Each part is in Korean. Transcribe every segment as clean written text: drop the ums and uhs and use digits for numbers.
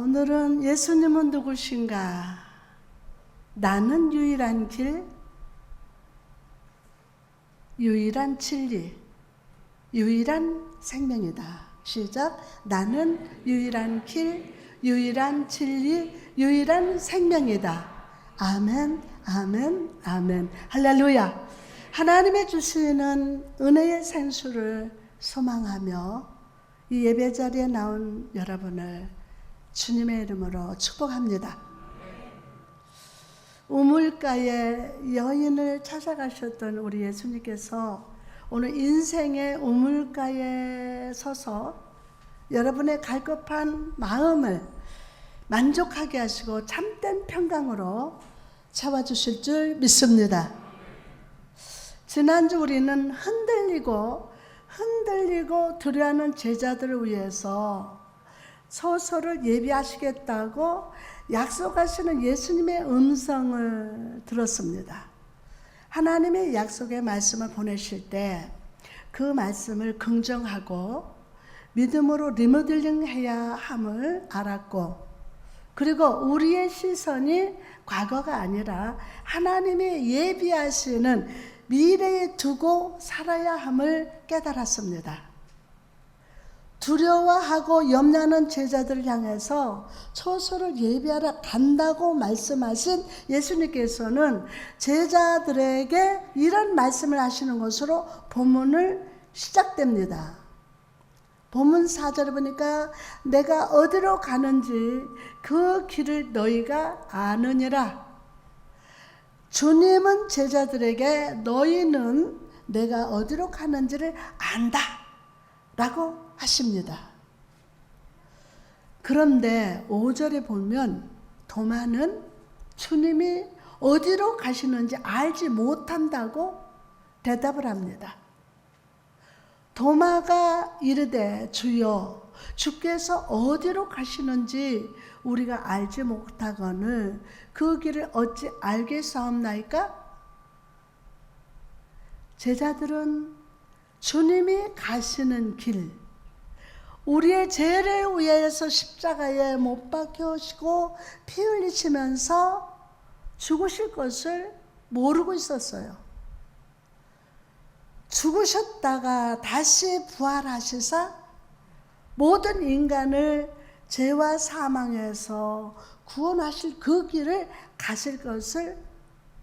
오늘은 예수님은 누구신가? 나는 유일한 길, 유일한 진리, 유일한 생명이다. 시작. 나는 유일한 길, 유일한 진리, 유일한 생명이다. 아멘, 아멘, 아멘. 할렐루야. 하나님의 주시는 은혜의 생수를 소망하며 이 예배 자리에 나온 여러분을 주님의 이름으로 축복합니다. 우물가에 여인을 찾아가셨던 우리 예수님께서 오늘 인생의 우물가에 서서 여러분의 갈급한 마음을 만족하게 하시고 참된 평강으로 채워주실 줄 믿습니다. 지난주 우리는 흔들리고 두려워하는 제자들을 위해서 소설을 예비하시겠다고 약속하시는 예수님의 음성을 들었습니다. 하나님의 약속의 말씀을 보내실 때 그 말씀을 긍정하고 믿음으로 리모델링 해야 함을 알았고, 그리고 우리의 시선이 과거가 아니라 하나님의 예비하시는 미래에 두고 살아야 함을 깨달았습니다. 두려워하고 염려하는 제자들을 향해서 처소를 예비하러 간다고 말씀하신 예수님께서는 제자들에게 이런 말씀을 하시는 것으로 본문을 시작됩니다. 본문 4절을 보니까 내가 어디로 가는지 그 길을 너희가 아느니라. 주님은 제자들에게 너희는 내가 어디로 가는지를 안다 라고 하십니다. 그런데 5절에 보면 도마는 주님이 어디로 가시는지 알지 못한다고 대답을 합니다. 도마가 이르되 주여 주께서 어디로 가시는지 우리가 알지 못하거늘 그 길을 어찌 알겠사옵나이까? 제자들은 주님이 가시는 길, 우리의 죄를 위해서 십자가에 못 박혀오시고 피 흘리시면서 죽으실 것을 모르고 있었어요. 죽으셨다가 다시 부활하시사 모든 인간을 죄와 사망에서 구원하실 그 길을 가실 것을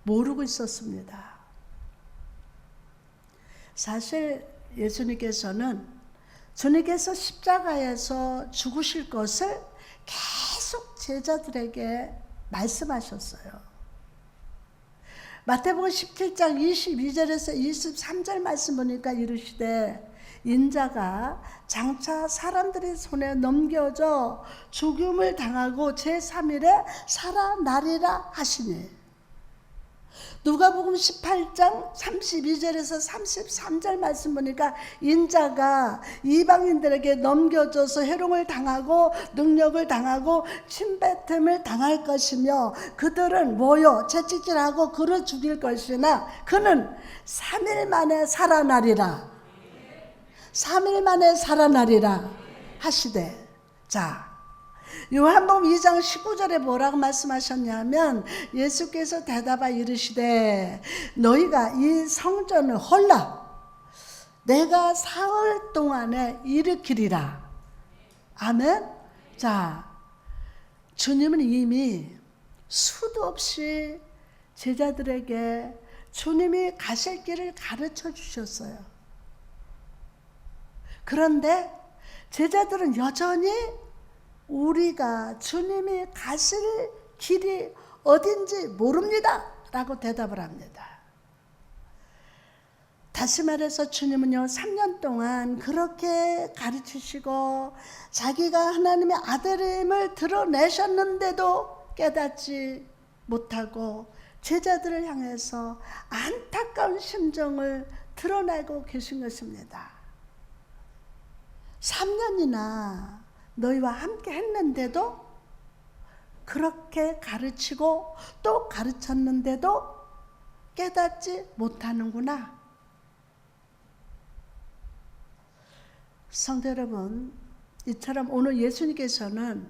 모르고 있었습니다. 사실 예수님께서는 주님께서 십자가에서 죽으실 것을 계속 제자들에게 말씀하셨어요. 마태복음 17장 22절에서 23절 말씀 보니까 이르시되 인자가 장차 사람들의 손에 넘겨져 죽음을 당하고 제3일에 살아나리라 하시니, 누가복음 18장 32절에서 33절 말씀 보니까 인자가 이방인들에게 넘겨져서 해롱을 당하고 능력을 당하고 침뱉음을 당할 것이며 그들은 모여 채찍질하고 그를 죽일 것이나 그는 3일 만에 살아나리라. 3일 만에 살아나리라 하시되, 자, 요한복음 2장 19절에 뭐라고 말씀하셨냐면 예수께서 대답하여 이르시되 너희가 이 성전을 헐라 내가 사흘 동안에 일으키리라. 아멘. 자, 주님은 이미 수도 없이 제자들에게 주님이 가실 길을 가르쳐 주셨어요. 그런데 제자들은 여전히 우리가 주님이 가실 길이 어딘지 모릅니다 라고 대답을 합니다. 다시 말해서 주님은요 3년 동안 그렇게 가르치시고 자기가 하나님의 아들임을 드러내셨는데도 깨닫지 못하고 제자들을 향해서 안타까운 심정을 드러내고 계신 것입니다. 3년이나 너희와 함께 했는데도, 그렇게 가르치고 또 가르쳤는데도 깨닫지 못하는구나. 성도 여러분, 이처럼 오늘 예수님께서는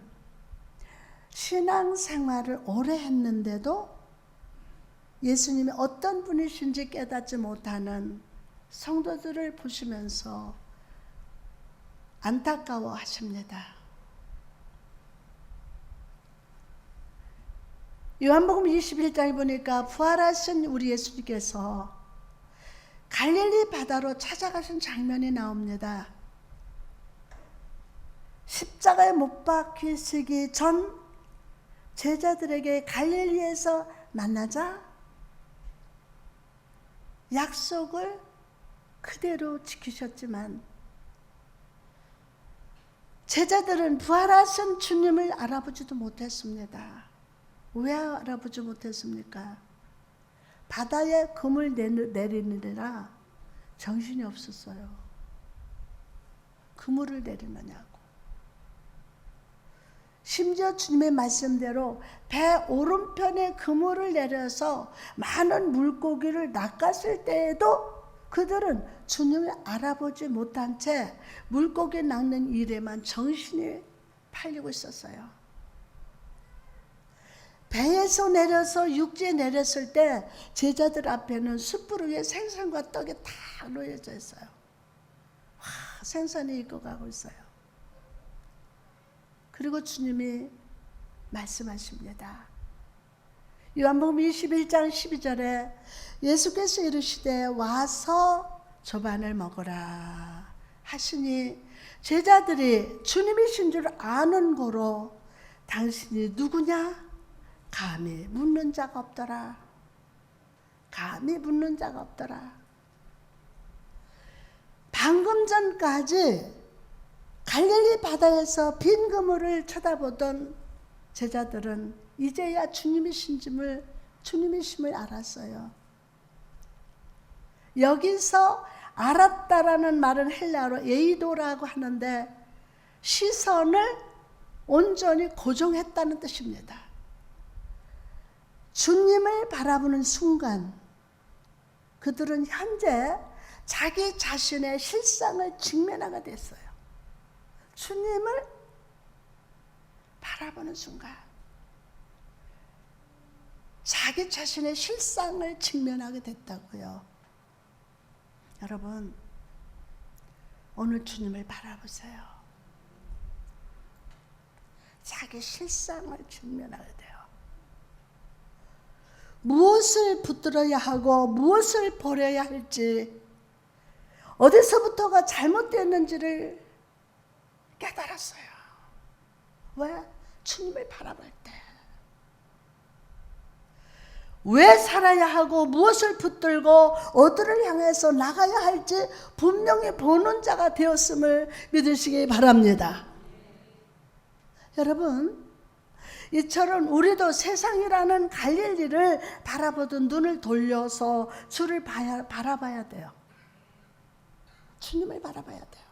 신앙생활을 오래 했는데도 예수님이 어떤 분이신지 깨닫지 못하는 성도들을 보시면서 안타까워 하십니다. 요한복음 21장에 보니까 부활하신 우리 예수님께서 갈릴리 바다로 찾아가신 장면이 나옵니다. 십자가에 못 박히시기 전 제자들에게 갈릴리에서 만나자 약속을 그대로 지키셨지만 제자들은 부활하신 주님을 알아보지도 못했습니다. 왜 알아보지 못했습니까? 바다에 금을 내리느라 정신이 없었어요. 그물을 내리느냐고. 심지어 주님의 말씀대로 배 오른편에 그물을 내려서 많은 물고기를 낚았을 때에도 그들은 주님을 알아보지 못한 채 물고기 낚는 일에만 정신이 팔리고 있었어요. 배에서 내려서 육지에 내렸을 때 제자들 앞에는 숯불 위에 생선과 떡이 다 놓여져 있어요. 와, 생선이 익어가고 있어요. 그리고 주님이 말씀하십니다. 요한복음 21장 12절에 예수께서 이르시되 와서 조반을 먹으라 하시니 제자들이 주님이신 줄 아는 고로 당신이 누구냐? 감히 묻는 자가 없더라. 감히 묻는 자가 없더라. 방금 전까지 갈릴리 바다에서 빈 그물을 쳐다보던 제자들은 이제야 주님이심을 알았어요. 여기서 알았다라는 말은 헬라어로 에이도라고 하는데 시선을 온전히 고정했다는 뜻입니다. 주님을 바라보는 순간 그들은 현재 자기 자신의 실상을 직면하게 됐어요. 주님을 바라보는 순간 자기 자신의 실상을 직면하게 됐다고요. 여러분, 오늘 주님을 바라보세요. 자기 실상을 직면하게 돼요. 무엇을 붙들어야 하고 무엇을 버려야 할지, 어디서부터가 잘못됐는지를 깨달았어요. 왜? 주님을 바라볼 때. 왜 살아야 하고 무엇을 붙들고 어디를 향해서 나가야 할지 분명히 보는 자가 되었음을 믿으시기 바랍니다. 여러분, 이처럼 우리도 세상이라는 갈릴리를 바라보던 눈을 돌려서 주를 바라봐야 돼요. 주님을 바라봐야 돼요.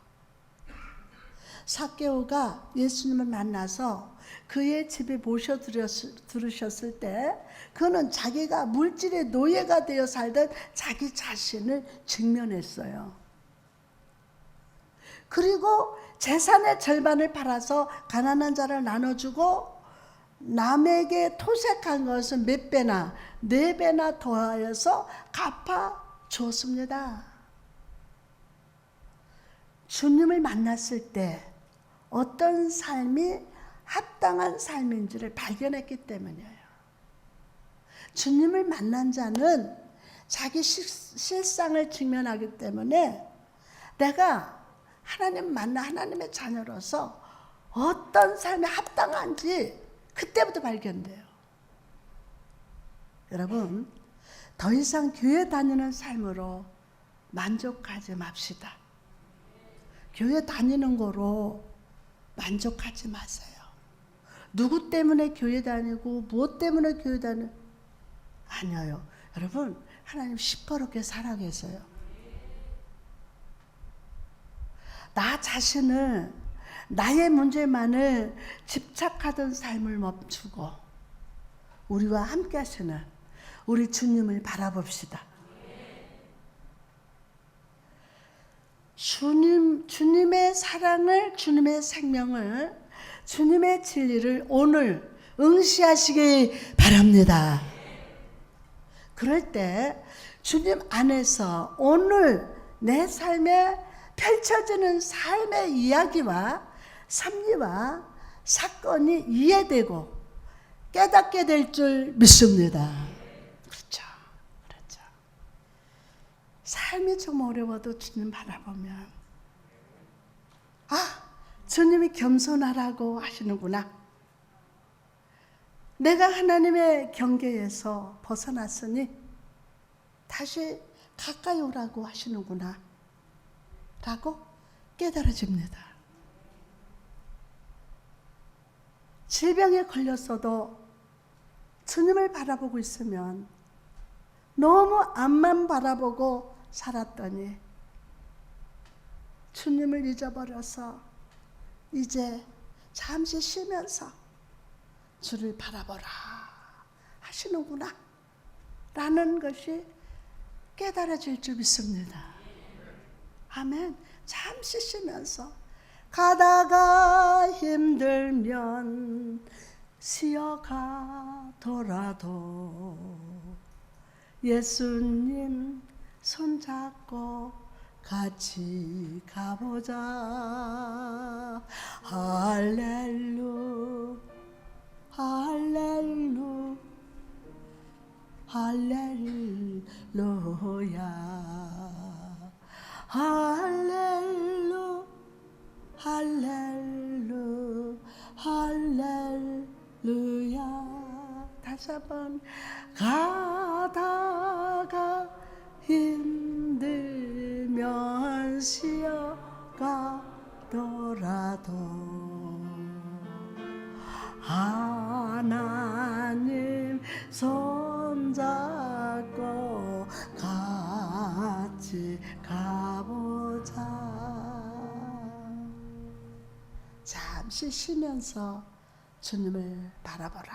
삭개오가 예수님을 만나서 그의 집에 모셔 들으셨을 때 그는 자기가 물질의 노예가 되어 살던 자기 자신을 직면했어요. 그리고 재산의 절반을 팔아서 가난한 자를 나눠주고 남에게 토색한 것은 몇 배나 4배나 더하여서 갚아 주었습니다. 주님을 만났을 때 어떤 삶이 합당한 삶인지를 발견했기 때문이에요. 주님을 만난 자는 자기 실상을 직면하기 때문에 내가 하나님 만나 하나님의 자녀로서 어떤 삶이 합당한지 그때부터 발견돼요. 여러분, 더 이상 교회 다니는 삶으로 만족하지 맙시다. 교회 다니는 거로 만족하지 마세요. 누구 때문에 교회 다니고 무엇 때문에 교회 다니고 아니에요. 여러분, 하나님 시퍼렇게 살아계세요. 나 자신을 나의 문제만을 집착하던 삶을 멈추고 우리와 함께 하시는 우리 주님을 바라봅시다. 주님의 사랑을, 주님의 생명을, 주님의 진리를 오늘 응시하시기 바랍니다. 그럴 때 주님 안에서 오늘 내 삶에 펼쳐지는 삶의 이야기와 섭리와 사건이 이해되고 깨닫게 될 줄 믿습니다. 그렇죠. 그렇죠. 삶이 좀 어려워도 주님 바라보면 주님이 겸손하라고 하시는구나. 내가 하나님의 경계에서 벗어났으니 다시 가까이 오라고 하시는구나 라고 깨달아집니다. 질병에 걸렸어도 주님을 바라보고 있으면 너무 앞만 바라보고 살았더니 주님을 잊어버려서 이제 잠시 쉬면서 주를 바라보라 하시는구나 라는 것이 깨달아질 줄 믿습니다. 아멘. 잠시 쉬면서 가다가 힘들면 쉬어가더라도 예수님 손잡고 같이 가보자. 할렐루 할렐루 할렐루야 할렐루 할렐루 할렐루야. 다시 한번 가다가 힘들면 쉬어가더라도 하나님 손잡고 같이 가보자. 잠시 쉬면서 주님을 바라보라.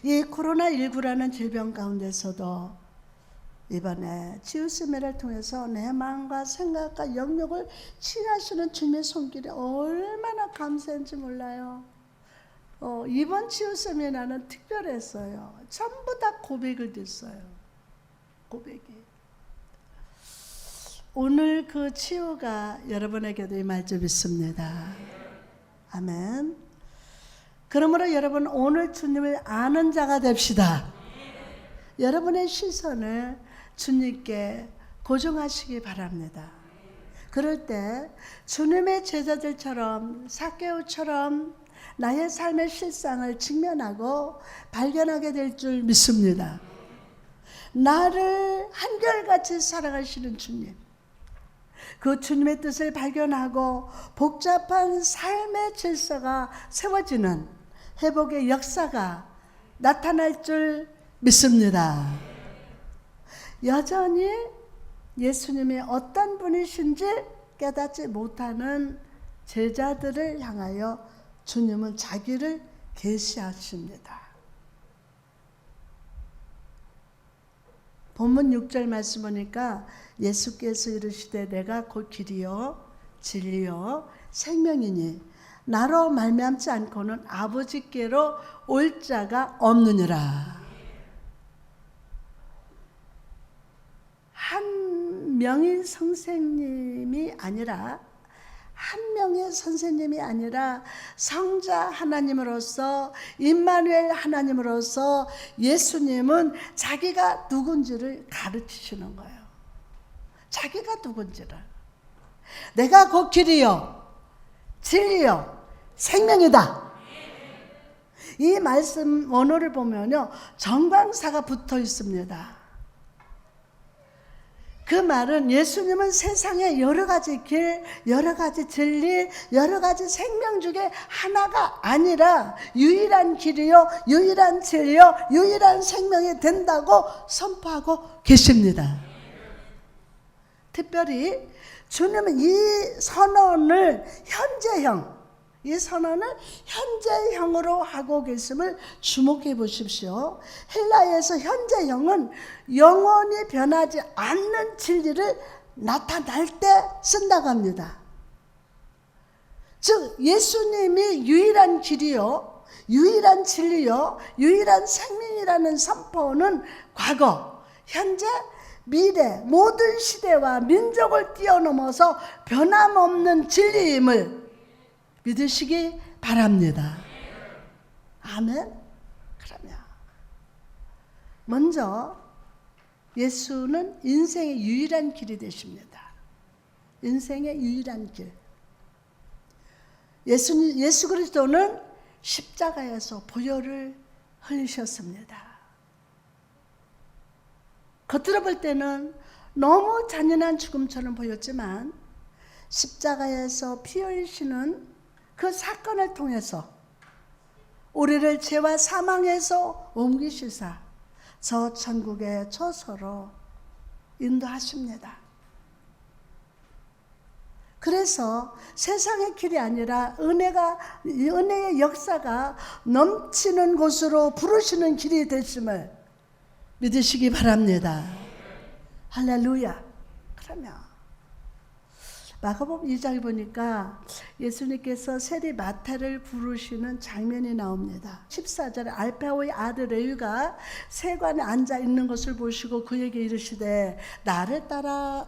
이 코로나19라는 질병 가운데서도 이번에 치유세미나를 통해서 내 마음과 생각과 영역을 치유하시는 주님의 손길이 얼마나 감사한지 몰라요. 이번 치유세미나는 특별했어요. 전부 다 고백을 듣어요. 고백이. 오늘 그 치유가 여러분에게도 임할 줄 믿습니다. 아멘. 그러므로 여러분 오늘 주님을 아는 자가 됩시다. 여러분의 시선을 주님께 고정하시기 바랍니다. 그럴 때 주님의 제자들처럼 삭개오처럼 나의 삶의 실상을 직면하고 발견하게 될 줄 믿습니다. 나를 한결같이 사랑하시는 주님, 그 주님의 뜻을 발견하고 복잡한 삶의 질서가 세워지는 회복의 역사가 나타날 줄 믿습니다. 여전히 예수님이 어떤 분이신지 깨닫지 못하는 제자들을 향하여 주님은 자기를 계시하십니다. 본문 6절 말씀 보니까 예수께서 이르시되 내가 곧 길이요 진리요 생명이니 나로 말미암지 않고는 아버지께로 올 자가 없느니라. 한 명의 선생님이 아니라 한 명의 선생님이 아니라 성자 하나님으로서 임마누엘 하나님으로서 예수님은 자기가 누군지를 가르치시는 거예요. 자기가 누군지를. 내가 곧 길이요 진리요 생명이다. 이 말씀 원어를 보면요 정광사가 붙어 있습니다. 그 말은 예수님은 세상에 여러 가지 길, 여러 가지 진리, 여러 가지 생명 중에 하나가 아니라 유일한 길이요, 유일한 진리요, 유일한 생명이 된다고 선포하고 계십니다. 특별히 주님은 이 선언을 현재형, 이 선언을 현재형으로 하고 계심을 주목해 보십시오. 헬라에서 현재형은 영원히 변하지 않는 진리를 나타날 때 쓴다고 합니다. 즉 예수님이 유일한 길이요, 유일한 진리요, 유일한 생명이라는 선포는 과거, 현재, 미래 모든 시대와 민족을 뛰어넘어서 변함없는 진리임을 믿으시기 바랍니다. 아멘. 그러면 먼저 예수는 인생의 유일한 길이 되십니다. 인생의 유일한 길. 예수 그리스도는 십자가에서 보혈을 흘리셨습니다. 겉으로 볼 때는 너무 잔인한 죽음처럼 보였지만 십자가에서 피 흘리시는 그 사건을 통해서 우리를 죄와 사망에서 옮기시사 저 천국의 처소로 인도하십니다. 그래서 세상의 길이 아니라 은혜의 역사가 넘치는 곳으로 부르시는 길이 되심을 믿으시기 바랍니다. 할렐루야. 그러면 마가복음 2장 보니까 예수님께서 세리 마태를 부르시는 장면이 나옵니다. 14절에 알페오의 아들 레위가 세관에 앉아 있는 것을 보시고 그에게 이르시되 나를 따르라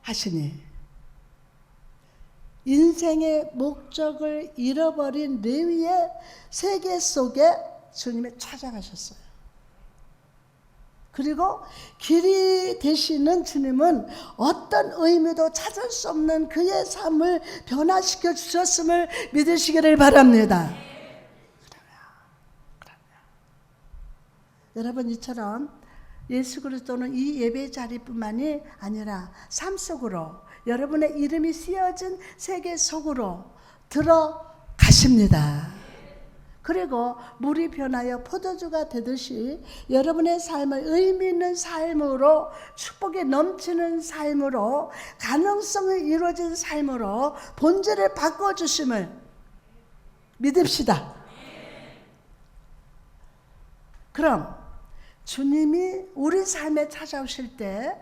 하시니, 인생의 목적을 잃어버린 레위의 세계 속에 주님이 찾아가셨어요. 그리고 길이 되시는 주님은 어떤 의미도 찾을 수 없는 그의 삶을 변화시켜 주셨음을 믿으시기를 바랍니다. 그러면 여러분, 이처럼 예수 그리스도는 이 예배 자리뿐만이 아니라 삶 속으로, 여러분의 이름이 쓰여진 세계 속으로 들어가십니다. 그리고 물이 변하여 포도주가 되듯이 여러분의 삶을 의미 있는 삶으로, 축복이 넘치는 삶으로, 가능성이 이루어진 삶으로 본질을 바꿔주심을 믿읍시다. 그럼 주님이 우리 삶에 찾아오실 때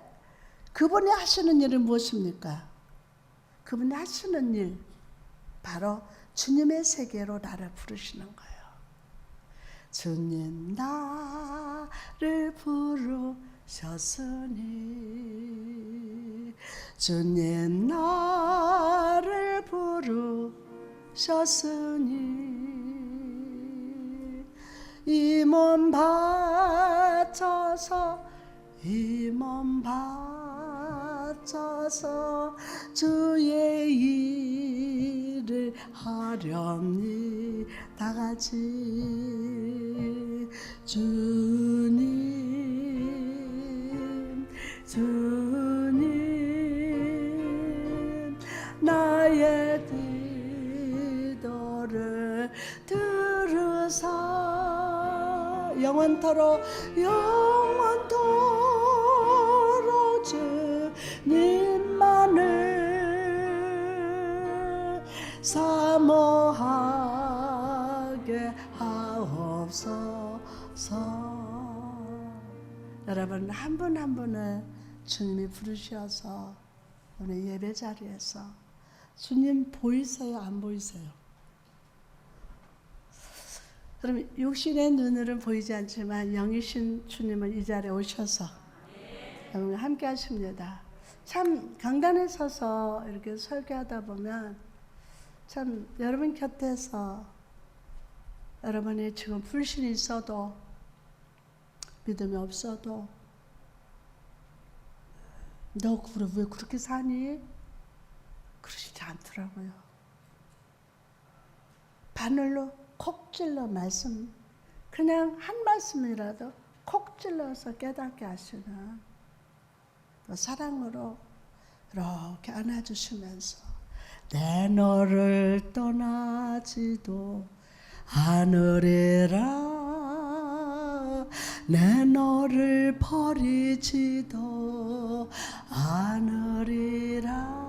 그분이 하시는 일은 무엇입니까? 그분이 하시는 일, 바로 주님의 세계로 나를 부르시는 거예요. 주님 나를 부르셨으니, 주님 나를 부르셨으니, 이 몸 바쳐서, 이 몸 바쳐서 주의 일을 하렵니. 다 같이 주님, 주님, 나의 기도를 들으사 영원토록 주님만을 사모하게 하옵소서. 여러분, 한 분 한 분을 주님이 부르셔서 오늘 예배 자리에서 주님 보이세요? 안 보이세요? 그럼 육신의 눈으로는 보이지 않지만 영이신 주님은 이 자리에 오셔서 여러분 함께 하십니다. 참 강단에 서서 이렇게 설교하다 보면 참 여러분 곁에서 여러분이 지금 불신이 있어도, 믿음이 없어도, 너 왜 그렇게 사니? 그러시지 않더라고요. 바늘로 콕 찔러 말씀, 그냥 한 말씀이라도 콕 찔러서 깨닫게 하시는 사랑으로 이렇게 안아주시면서 내 너를 떠나지도 않으리라, 내 너를 버리지도 않으리라.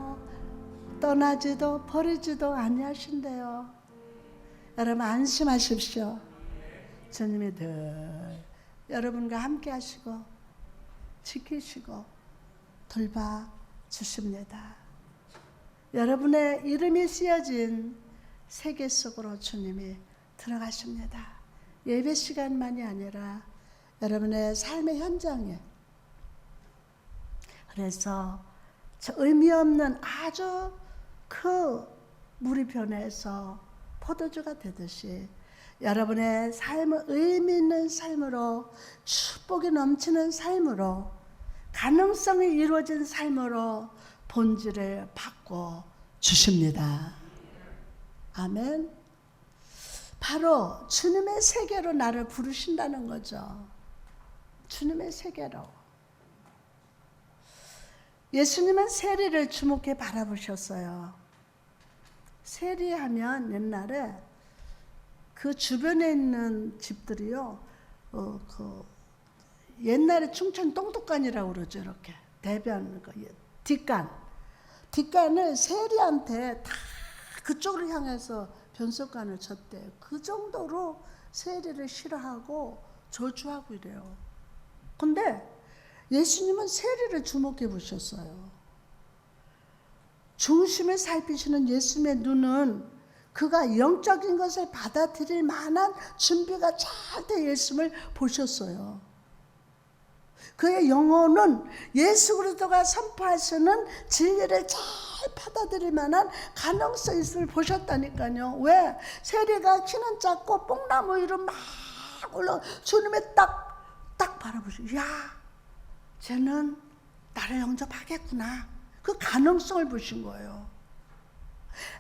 떠나지도 버리지도 아니하신대요. 여러분 안심하십시오. 주님이 늘 여러분과 함께 하시고 지키시고 돌봐 주십니다. 여러분의 이름이 쓰여진 세계 속으로 주님이 들어가십니다. 예배 시간만이 아니라 여러분의 삶의 현장에. 그래서 저 의미 없는 아주 그 물이 변해서 포도주가 되듯이 여러분의 삶을 의미 있는 삶으로, 축복이 넘치는 삶으로, 가능성이 이루어진 삶으로 본질을 바꿔 주십니다. 아멘. 바로 주님의 세계로 나를 부르신다는 거죠. 주님의 세계로. 예수님은 세리를 주목해 바라보셨어요. 세리하면 옛날에 그 주변에 있는 집들이요, 옛날에 충청 똥뚝간이라고 그러죠. 이렇게 대변, 뒷간을 세리한테 다 그쪽으로 향해서 변속관을 쳤대요. 그 정도로 세리를 싫어하고 저주하고 이래요. 근데 예수님은 세리를 주목해 보셨어요. 중심을 살피시는 예수님의 눈은 그가 영적인 것을 받아들일 만한 준비가 잘 돼 예수님을 보셨어요. 그의 영혼은 예수 그리스도가 선포하시는 진리를 잘 받아들일 만한 가능성이 있음을 보셨다니까요. 왜? 세리가 키는 작고 뽕나무 위로 막 올라 주님의 딱 바라보시고, 야, 쟤는 나를 영접하겠구나. 그 가능성을 보신 거예요.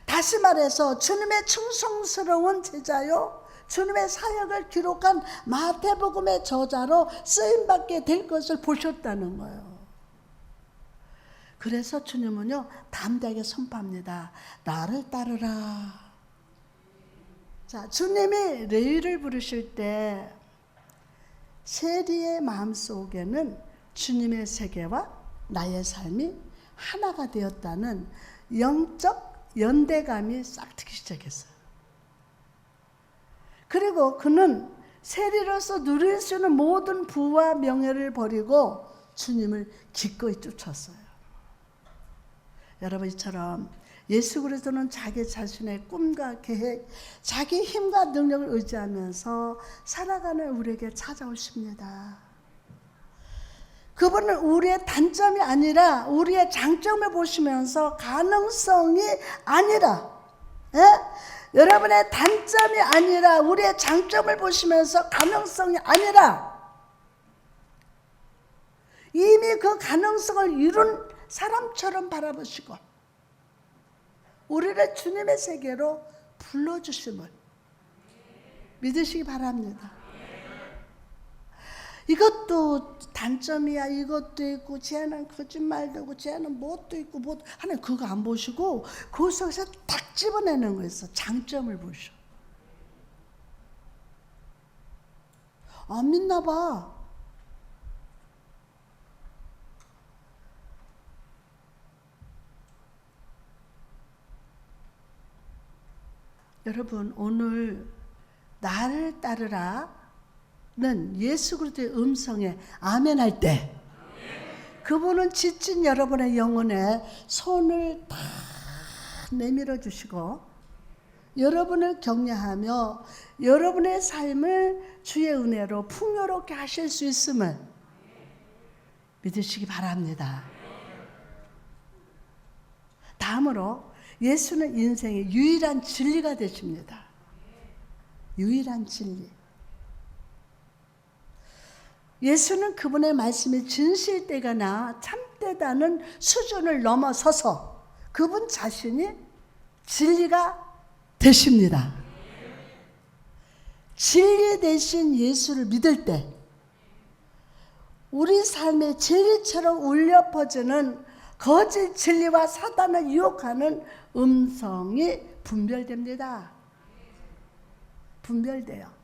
다시 말해서 주님의 충성스러운 제자요, 주님의 사역을 기록한 마태복음의 저자로 쓰임받게 될 것을 보셨다는 거예요. 그래서 주님은요, 담대하게 선포합니다. 나를 따르라. 자, 주님이 레위를 부르실 때 세리의 마음속에는 주님의 세계와 나의 삶이 하나가 되었다는 영적 연대감이 싹트기 시작했어요. 그리고 그는 세리로서 누릴 수 있는 모든 부와 명예를 버리고 주님을 기꺼이 쫓았어요. 여러분, 이처럼 예수 그리스도는 자기 자신의 꿈과 계획, 자기 힘과 능력을 의지하면서 살아가는 우리에게 찾아오십니다. 그분은 우리의 단점이 아니라 우리의 장점을 보시면서 가능성이 아니라, 여러분의 단점이 아니라 우리의 장점을 보시면서 가능성이 아니라 이미 그 가능성을 이룬 사람처럼 바라보시고 우리를 주님의 세계로 불러주심을 믿으시기 바랍니다. 이것도 단점이야, 이것도 있고, 쟤는 거짓말도 있고, 쟤는 뭣도 있고, 하나님 그거 안 보시고 그 속에서 딱 집어내는 거였어. 장점을 보셔. 안 믿나 봐. 여러분, 오늘 나를 따르라 는 예수 그리스도의 음성에 아멘 할 때 그분은 지친 여러분의 영혼에 손을 다 내밀어 주시고 여러분을 격려하며 여러분의 삶을 주의 은혜로 풍요롭게 하실 수 있음을 믿으시기 바랍니다. 다음으로 예수는 인생의 유일한 진리가 되십니다. 유일한 진리. 예수는 그분의 말씀이 진실되거나 참되다는 수준을 넘어서서 그분 자신이 진리가 되십니다. 진리 대신 예수를 믿을 때 우리 삶의 진리처럼 울려 퍼지는 거짓 진리와 사단을 유혹하는 음성이 분별됩니다. 분별돼요.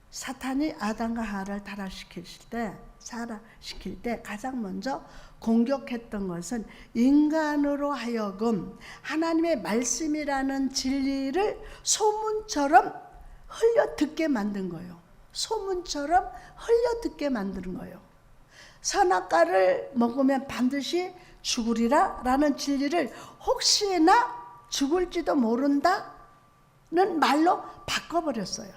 사탄이 아담과 하와를 타락시킬 때 가장 먼저 공격했던 것은 인간으로 하여금 하나님의 말씀이라는 진리를 소문처럼 흘려듣게 만든 거예요. 소문처럼 흘려듣게 만드는 거예요. 선악과를 먹으면 반드시 죽으리라 라는 진리를 혹시나 죽을지도 모른다는 말로 바꿔버렸어요.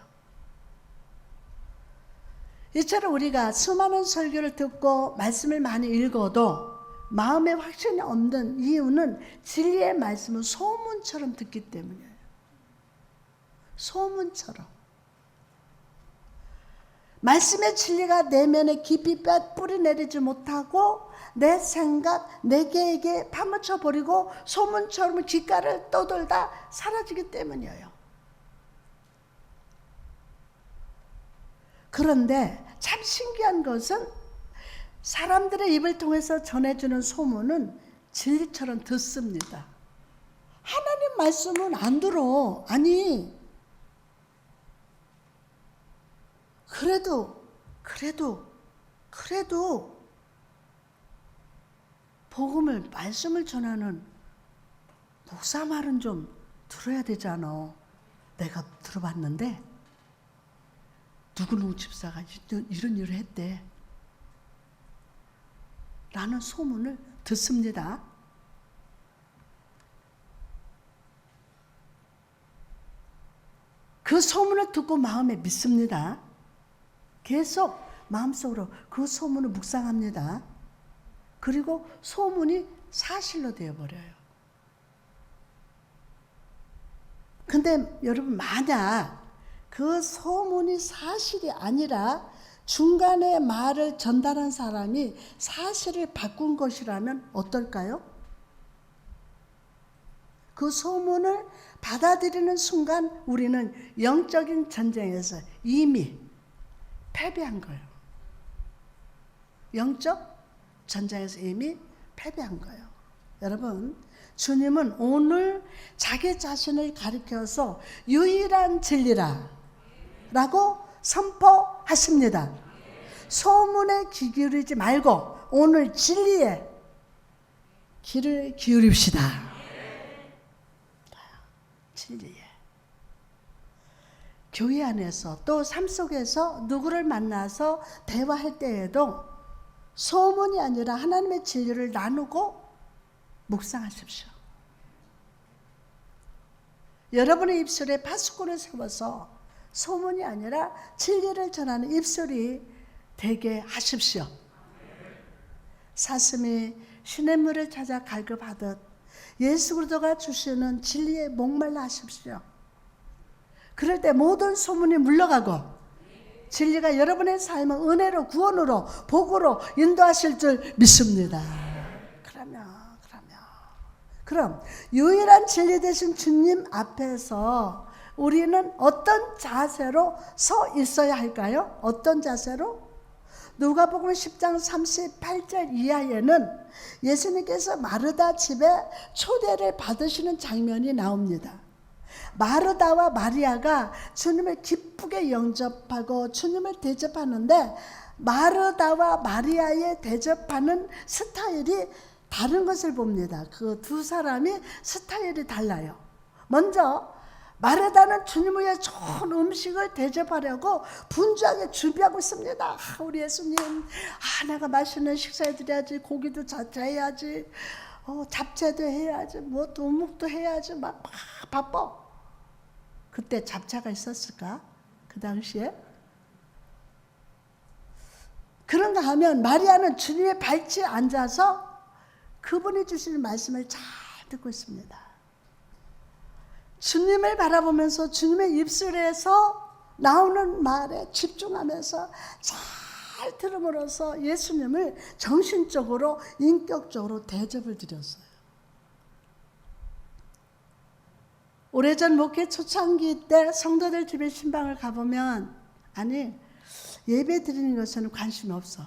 이처럼 우리가 수많은 설교를 듣고 말씀을 많이 읽어도 마음에 확신이 없는 이유는 진리의 말씀은 소문처럼 듣기 때문이에요. 소문처럼. 말씀의 진리가 내면에 깊이 뿌리 내리지 못하고 내 생각, 내 계획에 파묻혀 버리고 소문처럼 귓가를 떠돌다 사라지기 때문이에요. 그런데 참 신기한 것은 사람들의 입을 통해서 전해주는 소문은 진리처럼 듣습니다. 하나님 말씀은 안 들어. 아니, 그래도 복음을, 말씀을 전하는 목사 말은 좀 들어야 되잖아. 내가 들어봤는데 누구누구 집사가 이런 일을 했대 라는 소문을 듣습니다. 그 소문을 듣고 마음에 믿습니다. 계속 마음속으로 그 소문을 묵상합니다. 그리고 소문이 사실로 되어버려요. 근데 여러분, 만약 그 소문이 사실이 아니라 중간에 말을 전달한 사람이 사실을 바꾼 것이라면 어떨까요? 그 소문을 받아들이는 순간 우리는 영적인 전쟁에서 이미 패배한 거예요. 영적 전쟁에서 이미 패배한 거예요. 여러분, 주님은 오늘 자기 자신을 가리켜서 유일한 진리라 라고 선포하십니다. 소문에 귀 기울이지 말고 오늘 진리에 귀를 기울입시다. 진리에. 교회 안에서 또 삶 속에서 누구를 만나서 대화할 때에도 소문이 아니라 하나님의 진리를 나누고 묵상하십시오. 여러분의 입술에 파수꾼을 세워서 소문이 아니라 진리를 전하는 입술이 되게 하십시오. 사슴이 시냇물을 찾아 갈급하듯 예수 그리스도가 주시는 진리에 목말라 하십시오. 그럴 때 모든 소문이 물러가고 진리가 여러분의 삶을 은혜로, 구원으로, 복으로 인도하실 줄 믿습니다. 그럼 유일한 진리 되신 주님 앞에서 우리는 어떤 자세로 서 있어야 할까요? 어떤 자세로? 누가복음 10장 38절 이하에는 예수님께서 마르다 집에 초대를 받으시는 장면이 나옵니다. 마르다와 마리아가 주님을 기쁘게 영접하고 주님을 대접하는데 마르다와 마리아의 대접하는 스타일이 다른 것을 봅니다. 그 두 사람이 스타일이 달라요. 먼저 마르다는 주님을 위해 좋은 음식을 대접하려고 분주하게 준비하고 있습니다. 우리 예수님, 내가 맛있는 식사해드려야지, 고기도 자체해야지, 잡채도 해야지, 뭐 도묵도 해야지, 막 바빠. 그때 잡채가 있었을까? 그 당시에? 그런가 하면 마리아는 주님의 발치에 앉아서 그분이 주시는 말씀을 잘 듣고 있습니다. 주님을 바라보면서 주님의 입술에서 나오는 말에 집중하면서 잘 들음으로써 예수님을 정신적으로, 인격적으로 대접을 드렸어요. 오래전 목회 초창기 때 성도들 집에 신방을 가보면 예배 드리는 것에는 관심이 없어.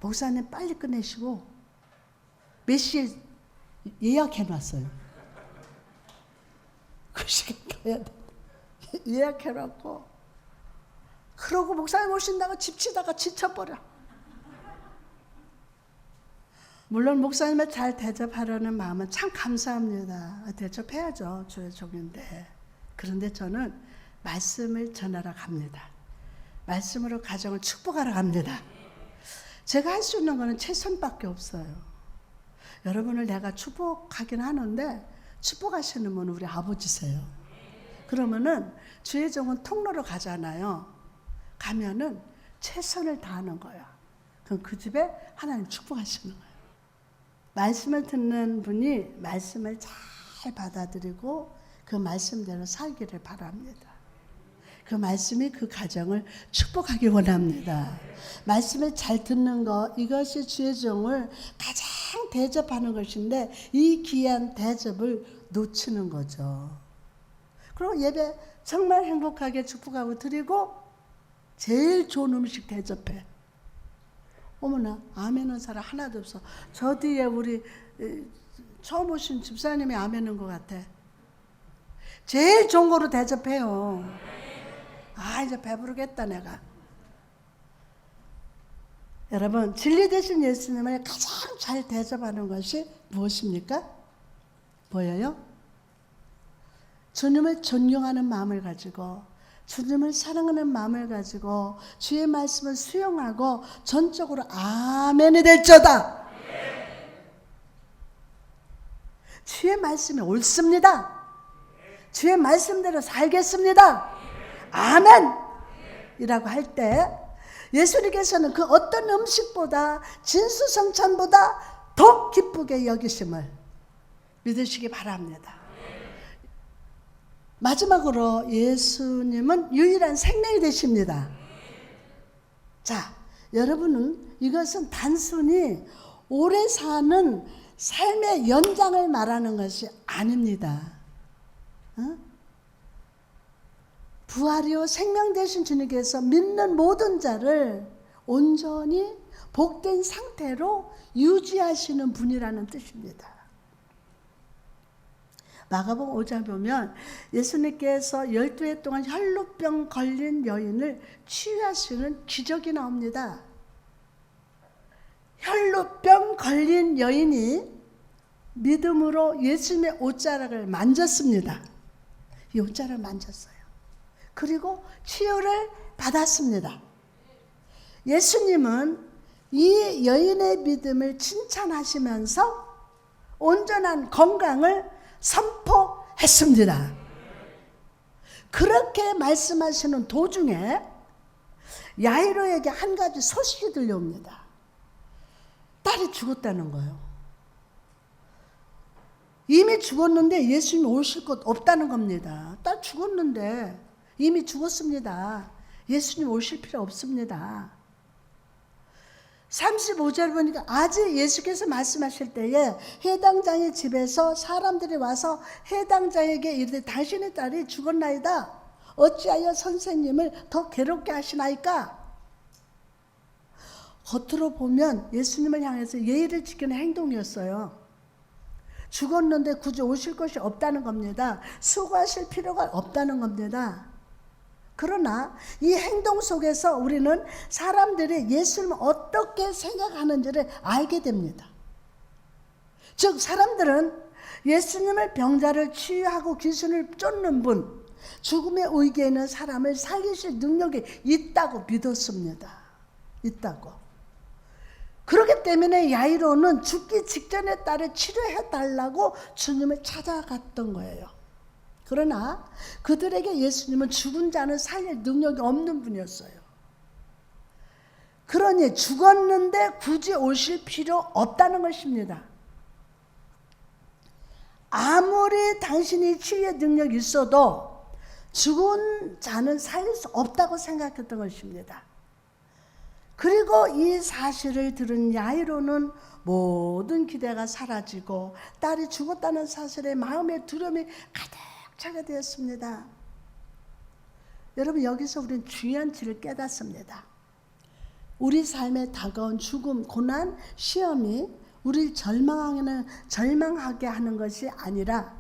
목사님 빨리 끝내시고 몇 시에 예약해놨어요. 그 시간 가야 돼. 예약해놨고 그러고 목사님 오신다고 집치다가 지쳐버려. 물론 목사님을 잘 대접하려는 마음은 참 감사합니다. 대접해야죠. 주의 종인데. 그런데 저는 말씀을 전하러 갑니다. 말씀으로 가정을 축복하러 갑니다. 제가 할 수 있는 거는 최선밖에 없어요. 여러분을 내가 축복하긴 하는데 축복하시는 분은 우리 아버지세요. 그러면은 주의 종은 통로로 가잖아요. 가면은 최선을 다하는 거야. 그럼 그 집에 하나님 축복하시는 거예요. 말씀을 듣는 분이 말씀을 잘 받아들이고 그 말씀대로 살기를 바랍니다. 그 말씀이 그 가정을 축복하기 원합니다. 말씀을 잘 듣는 것, 이것이 주의 종을 가장 대접하는 것인데 이 귀한 대접을 놓치는 거죠. 그리고 예배 정말 행복하게 축복하고 드리고 제일 좋은 음식 대접해. 어머나 아멘은 사람 하나도 없어. 저 뒤에 우리 처음 오신 집사님이 아멘인 것 같아. 제일 좋은 거로 대접해요. 아 이제 배부르겠다 내가. 여러분 진리 되신 예수님을 가장 잘 대접하는 것이 무엇입니까? 보여요? 주님을 존경하는 마음을 가지고 주님을 사랑하는 마음을 가지고 주의 말씀을 수용하고 전적으로 아멘이 될저다. 주의 말씀이 옳습니다. 주의 말씀대로 살겠습니다. 아멘! 이라고 할 때 예수님께서는 그 어떤 음식보다 진수성찬보다 더 기쁘게 여기심을 믿으시기 바랍니다. 마지막으로 예수님은 유일한 생명이 되십니다. 자, 여러분은 이것은 단순히 오래 사는 삶의 연장을 말하는 것이 아닙니다. 부활이요 생명 되신 주님께서 믿는 모든 자를 온전히 복된 상태로 유지하시는 분이라는 뜻입니다. 마가복음 5장 보면 예수님께서 12해 동안 혈루병 걸린 여인을 치유하시는 기적이 나옵니다. 혈루병 걸린 여인이 믿음으로 예수님의 옷자락을 만졌습니다. 이 옷자락을 만졌어요. 그리고 치유를 받았습니다. 예수님은 이 여인의 믿음을 칭찬하시면서 온전한 건강을 선포했습니다. 그렇게 말씀하시는 도중에 야이로에게 한 가지 소식이 들려옵니다. 딸이 죽었다는 거예요. 이미 죽었는데 예수님이 오실 것 없다는 겁니다. 딸 죽었는데 이미 죽었습니다. 예수님 오실 필요 없습니다. 35절 보니까 아직 예수께서 말씀하실 때에 해당장의 집에서 사람들이 와서 해당장에게 이르되 당신의 딸이 죽었나이다. 어찌하여 선생님을 더 괴롭게 하시나이까? 겉으로 보면 예수님을 향해서 예의를 지키는 행동이었어요. 죽었는데 굳이 오실 것이 없다는 겁니다. 수고하실 필요가 없다는 겁니다. 그러나 이 행동 속에서 우리는 사람들이 예수님을 어떻게 생각하는지를 알게 됩니다. 즉 사람들은 예수님을 병자를 치유하고 귀신을 쫓는 분, 죽음의 위기에 있는 사람을 살리실 능력이 있다고 믿었습니다. 있다고. 그렇기 때문에 야이로는 죽기 직전에 딸을 치료해달라고 주님을 찾아갔던 거예요. 그러나 그들에게 예수님은 죽은 자는 살릴 능력이 없는 분이었어요. 그러니 죽었는데 굳이 오실 필요 없다는 것입니다. 아무리 당신이 치유의 능력이 있어도 죽은 자는 살릴 수 없다고 생각했던 것입니다. 그리고 이 사실을 들은 야이로는 모든 기대가 사라지고 딸이 죽었다는 사실에 마음의 두려움이 가득 차게 되었습니다. 여러분 여기서 우리는 중요한 질을 깨닫습니다. 우리 삶에 다가온 죽음, 고난, 시험이 우리를 절망하게 하는 것이 아니라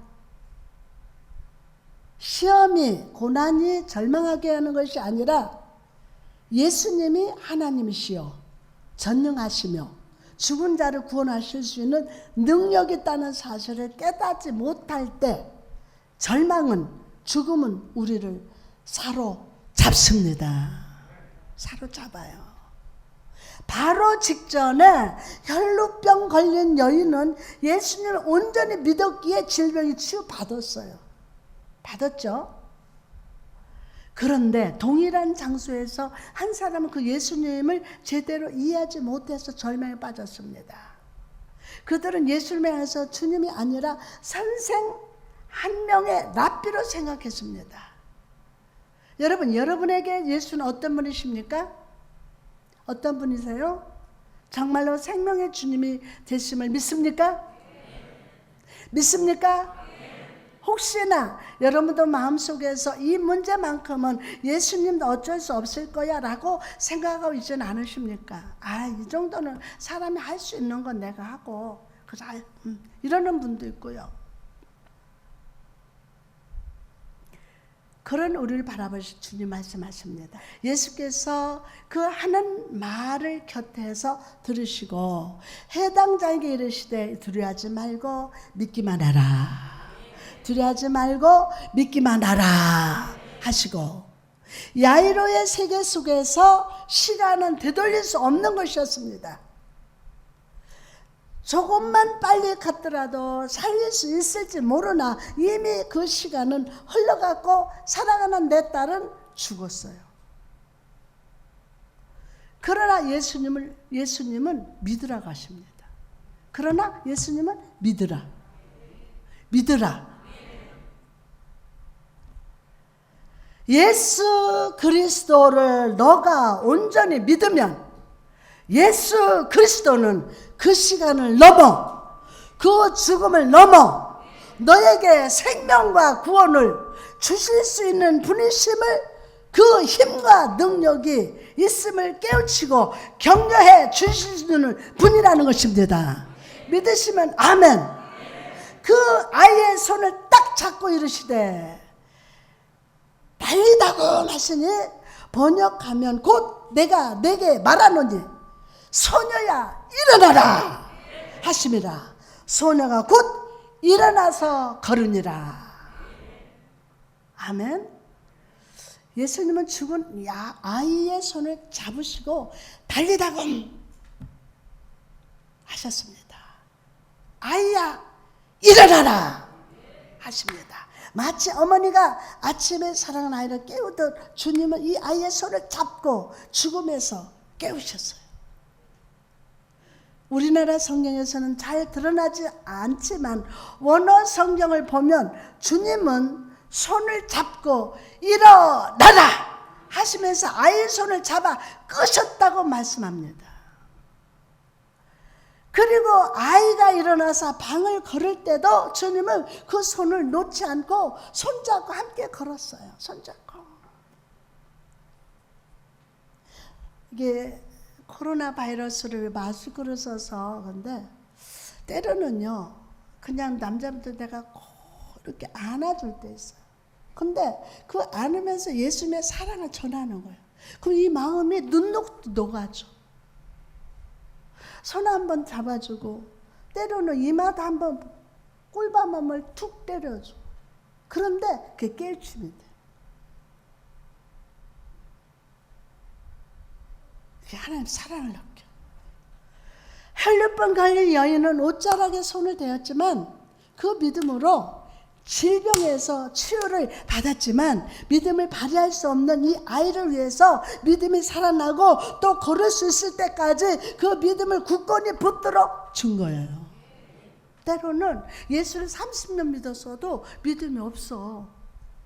시험이, 고난이 절망하게 하는 것이 아니라 예수님이 하나님이시여 전능하시며 죽은 자를 구원하실 수 있는 능력이 있다는 사실을 깨닫지 못할 때 절망은, 죽음은 우리를 사로잡습니다. 사로잡아요. 바로 직전에 혈루병 걸린 여인은 예수님을 온전히 믿었기에 질병이 치유받았어요. 받았죠? 그런데 동일한 장소에서 한 사람은 그 예수님을 제대로 이해하지 못해서 절망에 빠졌습니다. 그들은 예수님에 대해서 주님이 아니라 선생 한 명의 랍비로 생각했습니다. 여러분, 여러분에게 예수는 어떤 분이십니까? 어떤 분이세요? 정말로 생명의 주님이 되심을 믿습니까? 믿습니까? 혹시나 여러분도 마음속에서 이 문제만큼은 예수님도 어쩔 수 없을 거야 라고 생각하고 있지는 않으십니까? 이 정도는 사람이 할 수 있는 건 내가 하고 그래서 이러는 분도 있고요. 그런 우리를 바라보시 주님 말씀하십니다. 예수께서 그 하는 말을 곁에서 들으시고 해당 자에게 이르시되 두려워하지 말고 믿기만 하라. 두려워하지 말고 믿기만 하라 하시고 야이로의 세계 속에서 시간은 되돌릴 수 없는 것이었습니다. 조금만 빨리 갔더라도 살릴 수 있을지 모르나 이미 그 시간은 흘러갔고 사랑하는 내 딸은 죽었어요. 그러나 예수님은 믿으라고 하십니다. 그러나 예수님은 믿으라. 예수 그리스도를 너가 온전히 믿으면 예수 그리스도는 그 시간을 넘어 그 죽음을 넘어 너에게 생명과 구원을 주실 수 있는 분이심을 그 힘과 능력이 있음을 깨우치고 격려해 주실 수 있는 분이라는 것입니다. 믿으시면 아멘. 그 아이의 손을 딱 잡고 이르시되 달리다고 하시니 번역하면 곧 내가 내게 말하노니 소녀야 일어나라 하심이라. 소녀가 곧 일어나서 걸으니라. 아멘. 예수님은 죽은 아이의 손을 잡으시고 달리다가 하셨습니다. 아이야 일어나라 하십니다. 마치 어머니가 아침에 사랑하는 아이를 깨우듯 주님은 이 아이의 손을 잡고 죽음에서 깨우셨어요. 우리나라 성경에서는 잘 드러나지 않지만 원어 성경을 보면 주님은 손을 잡고 일어나라 하시면서 아이의 손을 잡아 끄셨다고 말씀합니다. 그리고 아이가 일어나서 방을 걸을 때도 주님은 그 손을 놓지 않고 손잡고 함께 걸었어요. 손잡고. 이게 코로나 바이러스를 마스크를 써서 근데 때로는요 그냥 남자분들 내가 꼭 이렇게 안아줄 때 있어요. 근데 그 안으면서 예수님의 사랑을 전하는 거예요. 그럼 이 마음이 눈녹도 녹아져. 손 한번 잡아주고 때로는 이마도 한번 꿀밤함을 툭 때려줘. 그런데 그게 깨우침이 돼. 그게 하나님 사랑을 느껴. 혈류병 걸린 여인은 옷자락에 손을 대었지만 그 믿음으로 질병에서 치유를 받았지만 믿음을 발휘할 수 없는 이 아이를 위해서 믿음이 살아나고 또 걸을 수 있을 때까지 그 믿음을 굳건히 붙들어 준 거예요. 때로는 예수를 30년 믿었어도 믿음이 없어.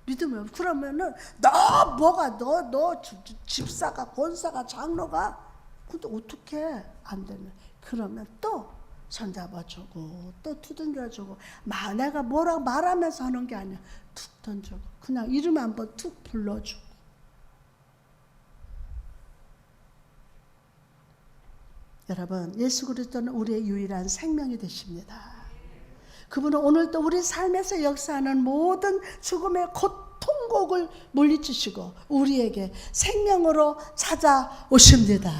믿음이 없어. 그러면은 너 집사가 권사가 장로가 근데 어떻게 안 되는? 그러면 또 손잡아주고 또 두들겨주고 내가 뭐라고 말하면서 하는 게 아니야. 툭 던져고 그냥 이름 한번 툭 불러주고. 여러분 예수 그리스도는 우리의 유일한 생명이 되십니다. 그분은 오늘도 우리 삶에서 역사하는 모든 죽음의 고통곡을 물리치시고 우리에게 생명으로 찾아오십니다.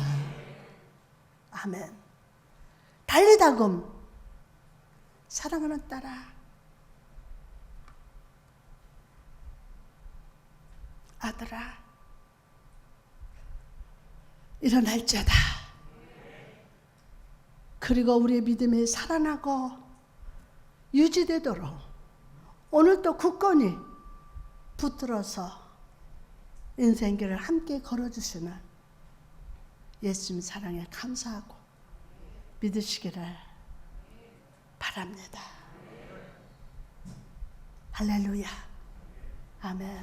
아멘. 달리다금 사랑하는 딸아 아들아 일어날지어다 그리고 우리의 믿음이 살아나고 유지되도록 오늘도 굳건히 붙들어서 인생길을 함께 걸어주시는 예수님 사랑에 감사하고 믿으시기를 바랍니다. 할렐루야. 아멘.